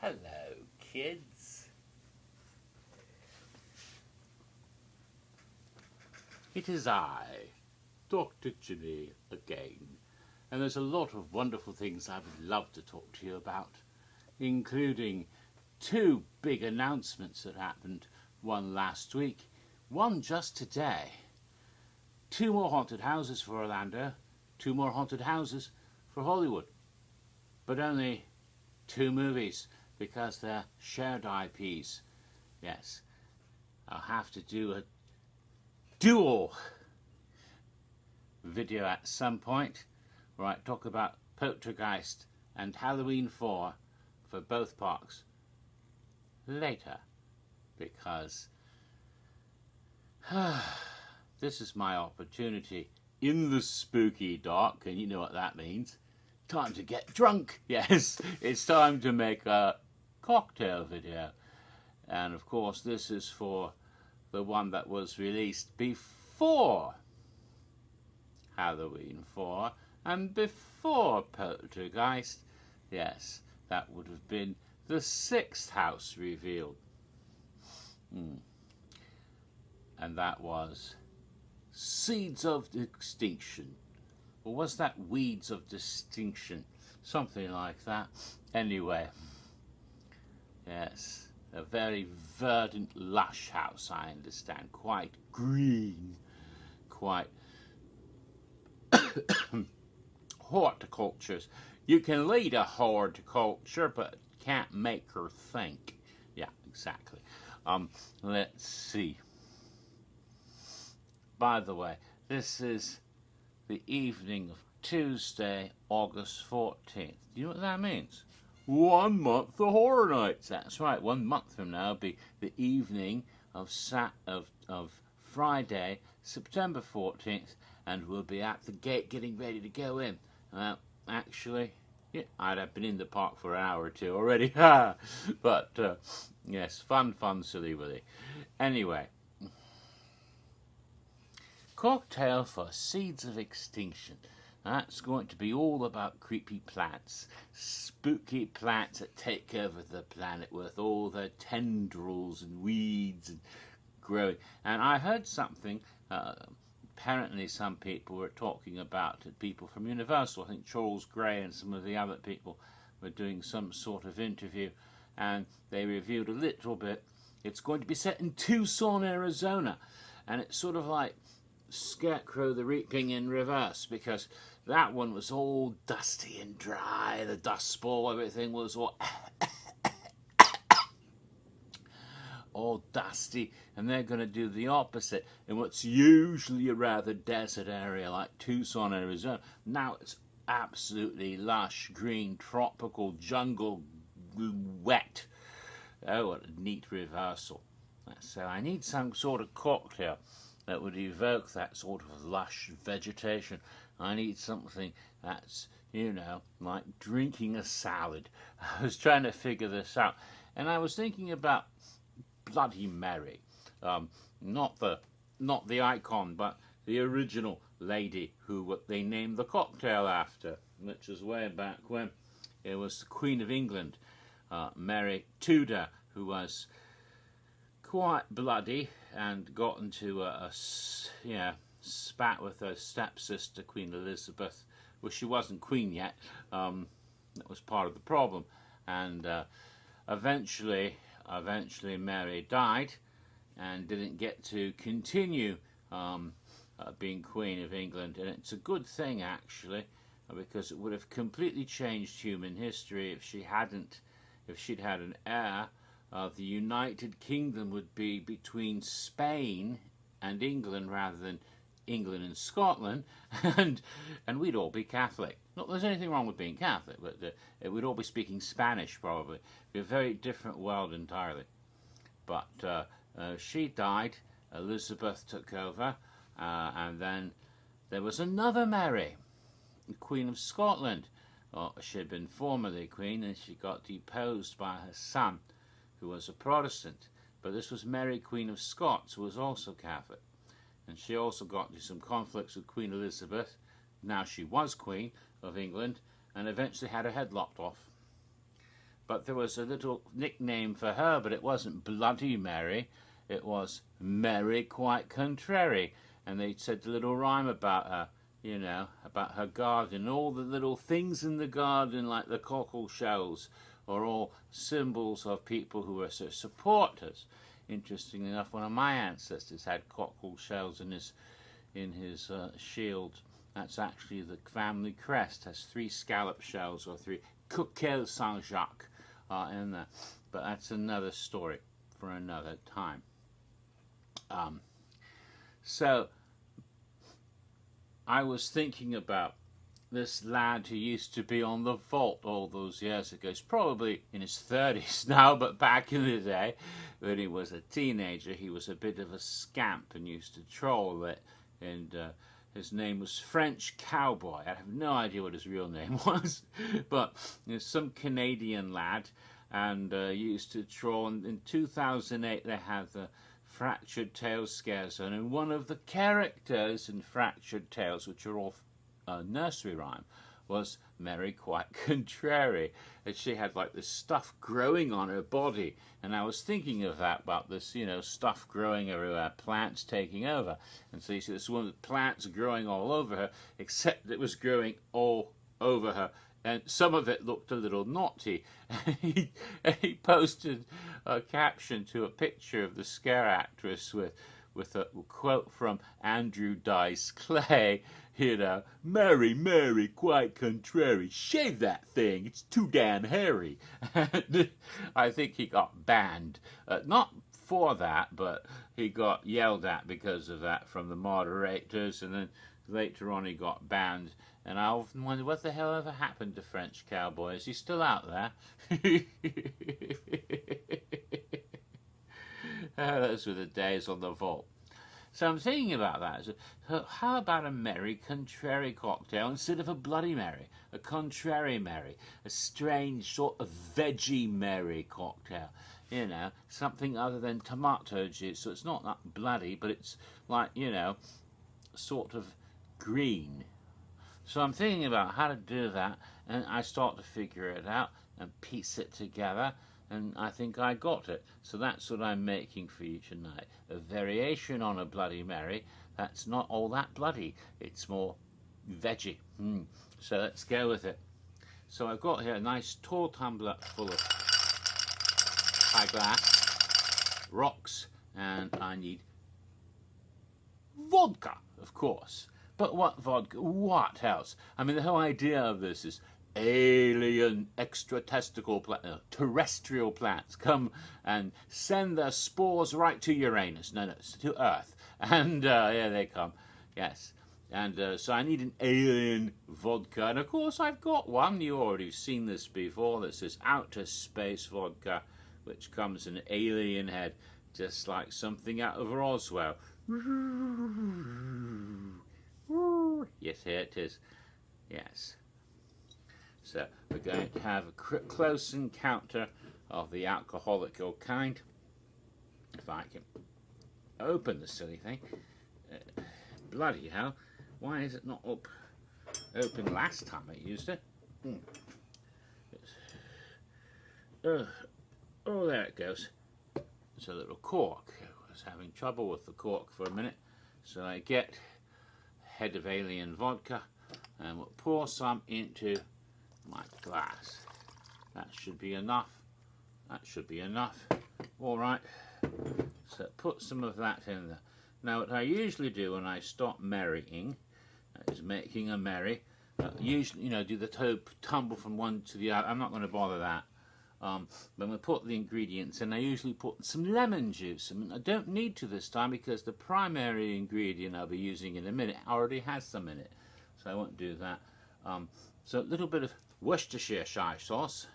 Hello, kids. It is I, Dr. Jimmy, again, and there's a lot of wonderful things I would love to talk to you about, including two big announcements that happened, one last week, one just today. 2 more haunted houses for Orlando, 2 more haunted houses for Hollywood, but only 2 movies because they're shared IPs. Yes, I'll have to do a dual video at some point where I talk about Poltergeist and Halloween 4 for both parks later, because this is my opportunity in the spooky dark, and you know what that means. Time to get drunk. Yes, it's time to make a cocktail video, and of course this is for the one that was released before Halloween 4 and before Poltergeist. Yes, that would have been the 6th house revealed. And that was Seeds of Extinction. Or was that Weeds of Distinction? Something like that. Anyway, yes, a very verdant, lush house, I understand. Quite green, quite horticultures. You can lead a horticulture, but can't make her think. Yeah, exactly. Let's see. By the way, this is the evening of Tuesday, August 14th. Do you know what that means? 1 month of Horror Nights. That's right. 1 month from now will be the evening of Friday, September 14th, and we'll be at the gate getting ready to go in. Actually, yeah, I'd have been in the park for an hour or two already. But yes, fun, silly willy. Anyway, cocktail for Seeds of Extinction. That's going to be all about creepy plants, spooky plants that take over the planet with all their tendrils and weeds and growing. And I heard something, apparently some people were talking about it, people from Universal, I think Charles Gray and some of the other people were doing some sort of interview, and they reviewed a little bit. It's going to be set in Tucson, Arizona, and it's sort of like Scarecrow the Reaping in reverse, because that one was all dusty and dry, the dust bowl, everything was all dusty, and they're going to do the opposite in what's usually a rather desert area like Tucson, Arizona. Now it's absolutely lush, green, tropical jungle, wet. Oh, what a neat reversal. So I need some sort of cocktail that would evoke that sort of lush vegetation. I need something that's, you know, like drinking a salad. I was trying to figure this out, and I was thinking about Bloody Mary, not the icon, but the original lady who they named the cocktail after, which was way back when. It was the Queen of England, Mary Tudor, who was quite bloody and got into a spat with her stepsister, Queen Elizabeth. Well, she wasn't queen yet. That was part of the problem, and eventually Mary died and didn't get to continue being Queen of England. And it's a good thing, actually, because it would have completely changed human history if she'd had an heir. The United Kingdom would be between Spain and England rather than England and Scotland, and we'd all be Catholic. Not that there's anything wrong with being Catholic, but we'd all be speaking Spanish probably. It'd be a very different world entirely. But she died, Elizabeth took over, and then there was another Mary, the Queen of Scotland. Well, she had been formerly Queen, and she got deposed by her son, who was a Protestant. But this was Mary, Queen of Scots, who was also Catholic. And she also got into some conflicts with Queen Elizabeth. Now she was Queen of England, and eventually had her head lopped off. but there was a little nickname for her, but it wasn't Bloody Mary. It was Mary Quite Contrary. And they said a little rhyme about her, you know, about her garden. All the little things in the garden, like the cockle shells, are all symbols of people who are supporters. Interestingly enough, one of my ancestors had cockle shells in his shield. That's actually the family crest. Has 3 scallop shells, or 3 Coquille Saint-Jacques in there. But that's another story for another time. So I was thinking about this lad who used to be on the vault all those years ago. He's probably in his 30s now, but back in the day when he was a teenager, he was a bit of a scamp and used to troll it. And his name was French Cowboy. I have no idea what his real name was, but there's some Canadian lad, and used to troll. And in 2008, they had the Fractured Tales Scare Zone, and one of the characters in Fractured Tales, which are all nursery rhyme, was Mary Quite Contrary, and she had like this stuff growing on her body. And I was thinking of that, about this, you know, stuff growing everywhere, plants taking over. And so you see this woman with plants growing all over her, except it was growing all over her, and some of it looked a little naughty. He posted a caption to a picture of the scare actress with a quote from Andrew Dice Clay, you know, Mary, Mary, quite contrary, shave that thing, it's too damn hairy. And I think he got banned, not for that, but he got yelled at because of that from the moderators, and then later on he got banned. And I often wonder what the hell ever happened to French Cowboy. Is he still out there? Those were the days on the vault. So I'm thinking about that. So how about a Mary Contrary cocktail instead of a Bloody Mary? A Contrary Mary. A strange sort of Veggie Mary cocktail. You know, something other than tomato juice. So it's not that bloody, but it's like, you know, sort of green. So I'm thinking about how to do that, and I start to figure it out and piece it together, and I think I got it. So that's what I'm making for you tonight. A variation on a Bloody Mary that's not all that bloody. It's more veggie. So let's go with it. So I've got here a nice tall tumbler full of high glass, rocks, and I need vodka, of course. But what vodka? What else? I mean, the whole idea of this is alien extra-testicle terrestrial plants come and send their spores right to Uranus. No, to Earth. And here they come. Yes. And so I need an alien vodka. And of course I've got one. You've already seen this before. This is outer space vodka, which comes in an alien head, just like something out of Roswell. Yes, here it is. Yes. So we're going to have a close encounter of the alcoholic kind. If I can open the silly thing. Bloody hell. Why is it not open last time I used it? Oh, there it goes. It's a little cork. I was having trouble with the cork for a minute. So I get head of alien vodka, and we'll pour some into my glass. That should be enough. That should be enough. All right. So put some of that in there. Now, what I usually do when I stop merrying is making a merry. Usually, you know, do the tumble from one to the other. I'm not going to bother that. When we put the ingredients in, I usually put some lemon juice. I mean, I don't need to this time because the primary ingredient I'll be using in a minute already has some in it, so I won't do that. So a little bit of Worcestershire sauce,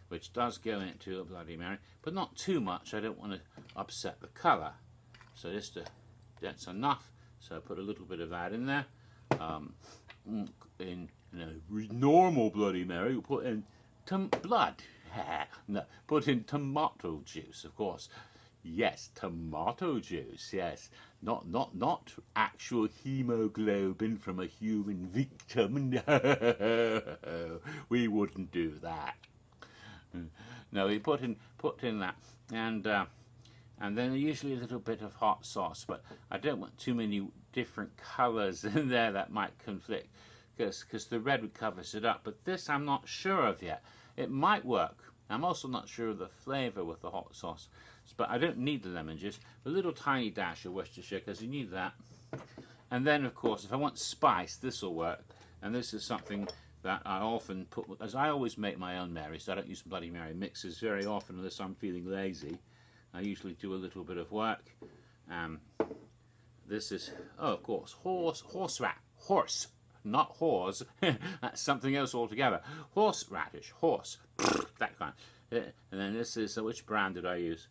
which does go into a Bloody Mary, but not too much. I don't want to upset the colour. So just that's enough. So I put a little bit of that in there. In a normal Bloody Mary, we'll put in blood. No, put in tomato juice, of course. Yes, tomato juice. Yes, not actual hemoglobin from a human victim. No, we wouldn't do that. No, we put in that, and then usually a little bit of hot sauce. But I don't want too many different colours in there that might conflict, because the red would covers it up. But this I'm not sure of yet. It might work. I'm also not sure of the flavour with the hot sauce, but I don't need the lemon juice. A little tiny dash of Worcestershire, because you need that. And then, of course, if I want spice, this will work. And this is something that I often put, as I always make my own Mary, so I don't use Bloody Mary mixes very often unless I'm feeling lazy. I usually do a little bit of work. This is, oh, of course, horse, not horse. That's something else altogether. Horseradish, horse, that kind. And then this is, which brand did I use?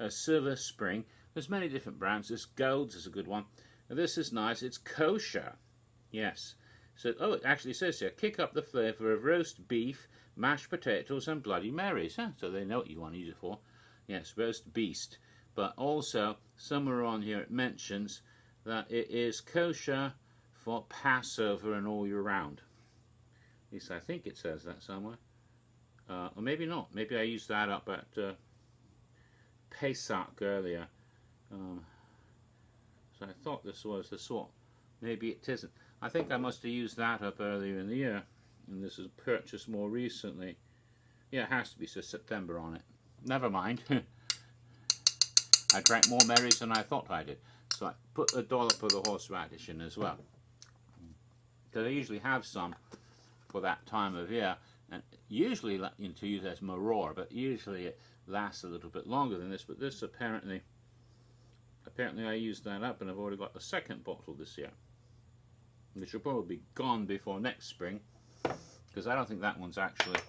Silver Spring. There's many different brands. This Gold's is a good one. And this is nice. It's kosher. Yes. So, oh, it actually says here, kick up the flavour of roast beef, mashed potatoes, and Bloody Marys. Huh? So they know what you want to use it for. Yes, roast beast. But also, somewhere on here it mentions that it is kosher for Passover and all year round. At least I think it says that somewhere. Or maybe not. Maybe I used that up at Pesach earlier. So I thought this was the sort. Maybe it isn't. I think I must have used that up earlier in the year, and this is purchased more recently. Yeah, it has to be, so September on it. Never mind. I drank more Marys than I thought I did. So I put a dollop of the horseradish in as well. Because I usually have some for that time of year, and usually to use as maror, but usually it lasts a little bit longer than this. But this apparently I used that up, and I've already got the second bottle this year, which will probably be gone before next spring, because I don't think that one's actually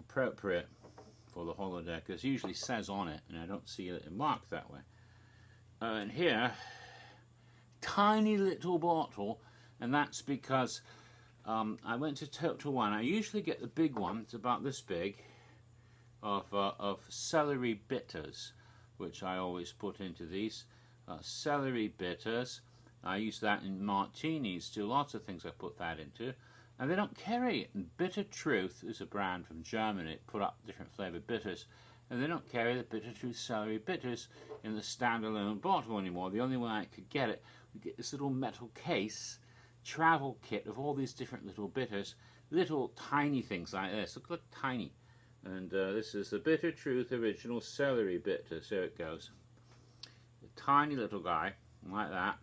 appropriate for the holiday, because it usually says on it, and I don't see it marked that way. And here, tiny little bottle, and that's because I went to Total Wine. I usually get the big one, it's about this big, of celery bitters, which I always put into these. Celery bitters, I use that in martinis, do lots of things I put that into. And they don't carry it. And Bitter Truth is a brand from Germany. It put up different flavoured bitters. And they don't carry the Bitter Truth celery bitters in the standalone bottle anymore. The only way I could get it, we get this little metal case, travel kit of all these different little bitters, little tiny things like this. Look tiny. And this is the Bitter Truth original celery bitters. Here it goes. A tiny little guy, like that.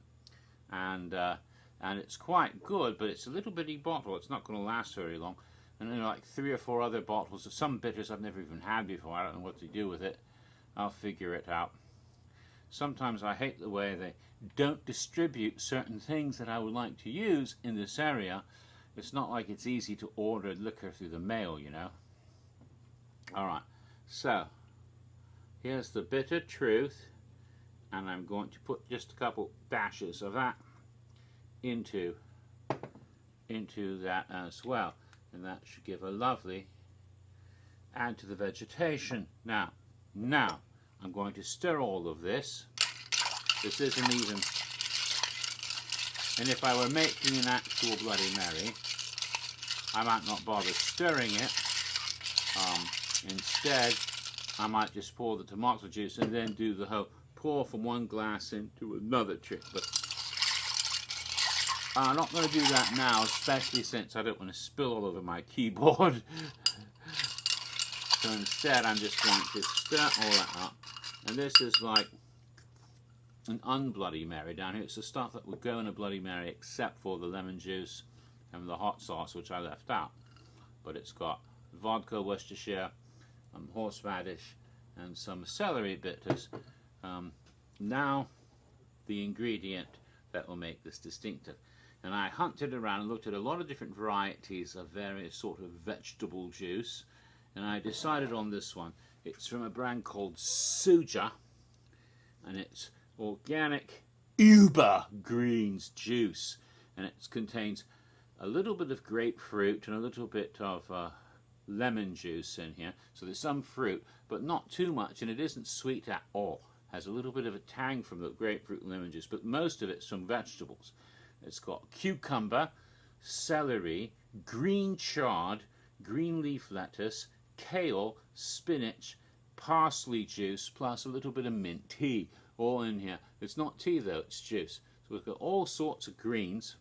And it's quite good, but it's a little bitty bottle. It's not going to last very long. And then like 3 or 4 other bottles of some bitters I've never even had before. I don't know what to do with it. I'll figure it out. Sometimes I hate the way they don't distribute certain things that I would like to use in this area. It's not like it's easy to order liquor through the mail, you know. Alright, so here's the Bitter Truth, and I'm going to put just a couple dashes of that into that as well, and that should give a lovely add to the vegetation. Now I'm going to stir all of this. This isn't even, and if I were making an actual Bloody Mary, I might not bother stirring it. Instead, I might just pour the tomato juice and then do the whole pour from one glass into another trick. But I'm not going to do that now, especially since I don't want to spill all over my keyboard. So instead, I'm just going to stir all that up. And this is like an unbloody Mary down here. It's the stuff that would go in a Bloody Mary except for the lemon juice and the hot sauce, which I left out. But it's got vodka, Worcestershire, horseradish, and some celery bitters. Now the ingredient that will make this distinctive. And I hunted around and looked at a lot of different varieties of various sort of vegetable juice, and I decided on this one. It's from a brand called Suja, and it's organic Uber greens juice, and it contains a little bit of grapefruit and a little bit of lemon juice in here. So there's some fruit, but not too much, and it isn't sweet at all. It has a little bit of a tang from the grapefruit and lemon juice, but most of it's from vegetables. It's got cucumber, celery, green chard, green leaf lettuce, kale, spinach, parsley juice, plus a little bit of mint tea, all in here. It's not tea though, it's juice. So we've got all sorts of greens.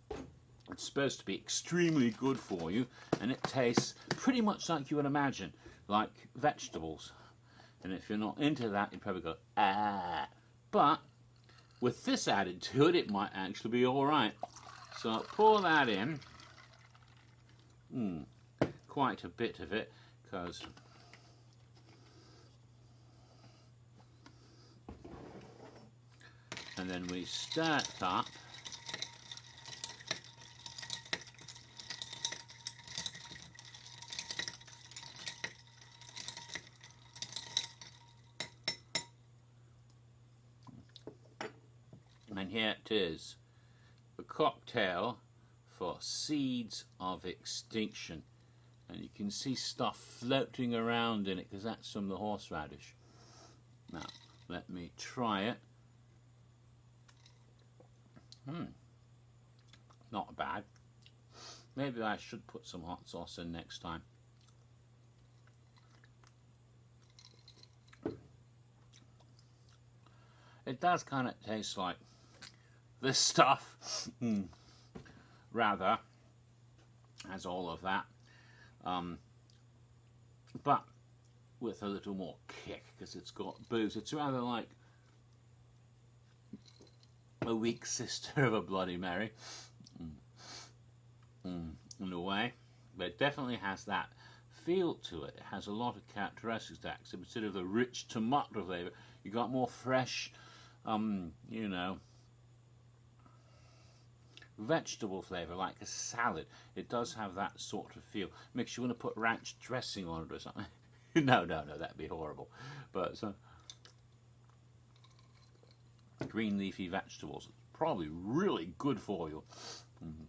It's supposed to be extremely good for you, and it tastes pretty much like you would imagine, like vegetables. And if you're not into that, you'd probably go, ah. But with this added to it, it might actually be all right. So I'll pour that in. Quite a bit of it, because and then we stir it up. And here it is, the cocktail for Seeds of Extinction. And you can see stuff floating around in it because that's from the horseradish. Now, let me try it. Not bad. Maybe I should put some hot sauce in next time. It does kind of taste like this stuff, rather, as all of that, but with a little more kick because it's got booze. It's rather like a weak sister of a Bloody Mary, in a way, but it definitely has that feel to it. It has a lot of characteristics. So instead of the rich tomato flavour, you got more fresh, you know, vegetable flavour, like a salad. It does have that sort of feel. Makes you want to put ranch dressing on it or something. No, that'd be horrible. But green leafy vegetables, probably really good for you,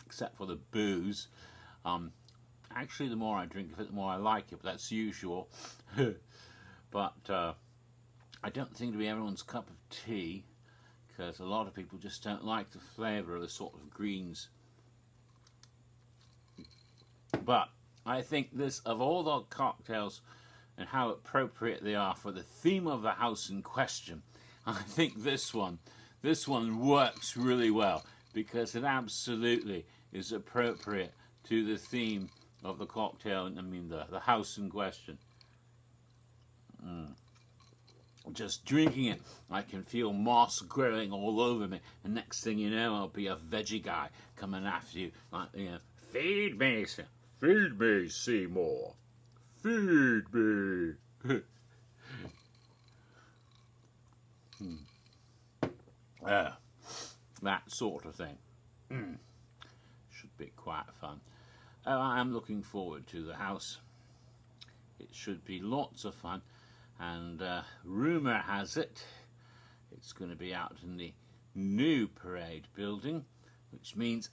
except for the booze. Actually, the more I drink of it, the more I like it, but that's usual. But I don't think it'll be everyone's cup of tea, because a lot of people just don't like the flavour of the sort of greens. But I think this, of all the cocktails and how appropriate they are for the theme of the house in question, I think this one works really well, because it absolutely is appropriate to the theme of the cocktail, I mean the house in question. Just drinking it, I can feel moss growing all over me, and next thing you know, I'll be a veggie guy coming after you, like, you know, feed me, Seymour, feed me. That sort of thing. Should be quite fun. I am looking forward to the house. It should be lots of fun. And rumour has it, it's going to be out in the new parade building, which means,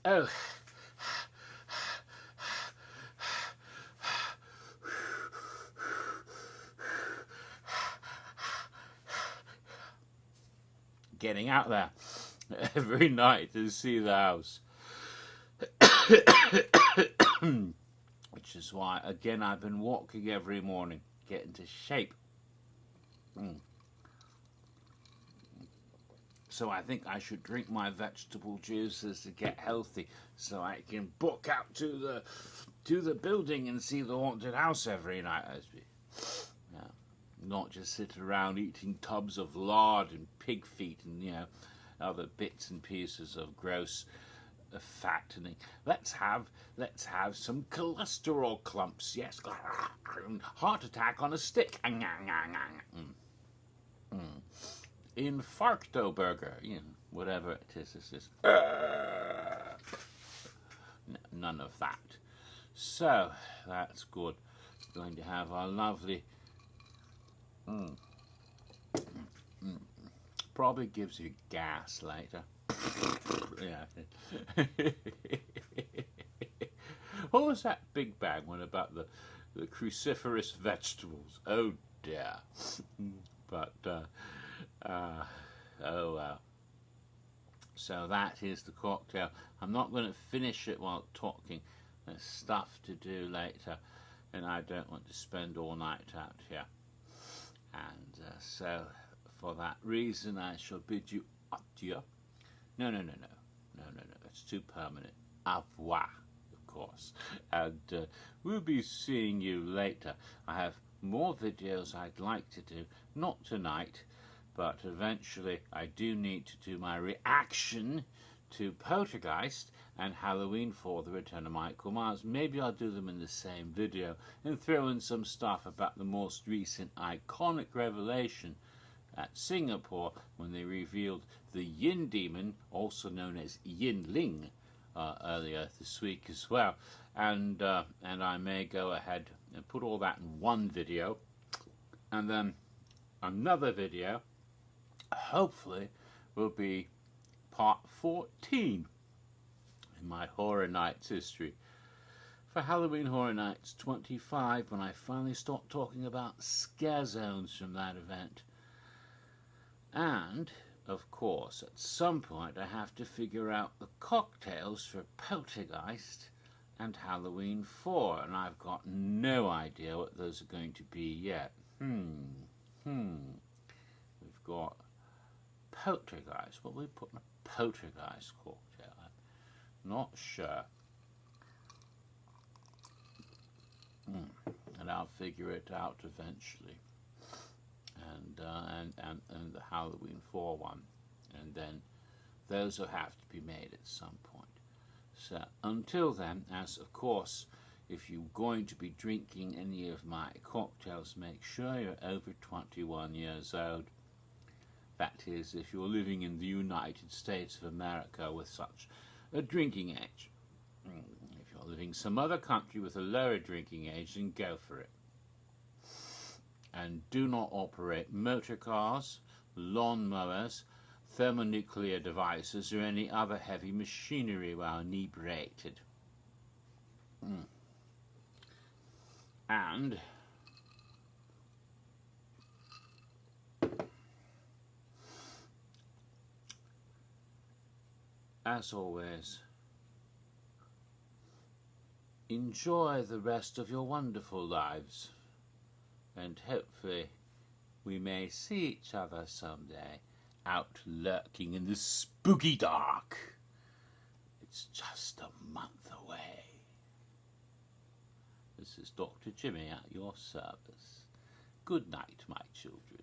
getting out there every night to see the house. Which is why, again, I've been walking every morning, get into shape. So I think I should drink my vegetable juices to get healthy, so I can book out to the building and see the haunted house every night. Not just sit around eating tubs of lard and pig feet and, you know, other bits and pieces of gross fattening. Let's have some cholesterol clumps. Yes, heart attack on a stick. Infarcto burger, you know, whatever it is. This is none of that. So that's good. Going to have our lovely. Probably gives you gas later. Yeah. What was that big bag one about the cruciferous vegetables? Oh dear. But oh well. So that is the cocktail. I'm not going to finish it while talking. There's stuff to do later, and I don't want to spend all night out here. And so for that reason I shall bid you adieu. No, it's too permanent. Au revoir, of course. And we'll be seeing you later. I have more videos I'd like to do, not tonight, but eventually I do need to do my reaction to Poltergeist and Halloween 4, The Return of Michael Myers. Maybe I'll do them in the same video and throw in some stuff about the most recent iconic revelation at Singapore when they revealed the Yin Demon, also known as Yin Ling, earlier this week as well. And I may go ahead and put all that in one video, and then another video hopefully will be part 14 in my Horror Nights history. For Halloween Horror Nights 25, when I finally start talking about scare zones from that event. And, of course, at some point I have to figure out the cocktails for Poltergeist and Halloween 4, and I've got no idea what those are going to be yet. We've got Poltergeist. What will we put in a Poltergeist cocktail? I'm not sure. And I'll figure it out eventually. And the Halloween 4 one. And then those will have to be made at some point. So until then, as of course, if you're going to be drinking any of my cocktails, make sure you're over 21 years old. That is, if you're living in the United States of America with such a drinking age. If you're living some other country with a lower drinking age, then go for it. And do not operate motor cars, lawn mowers, thermonuclear devices, or any other heavy machinery while inebriated. And as always, enjoy the rest of your wonderful lives, and hopefully we may see each other someday out lurking in the spooky dark. It's just a month away. This is Dr. Jimmy at your service. Good night, my children.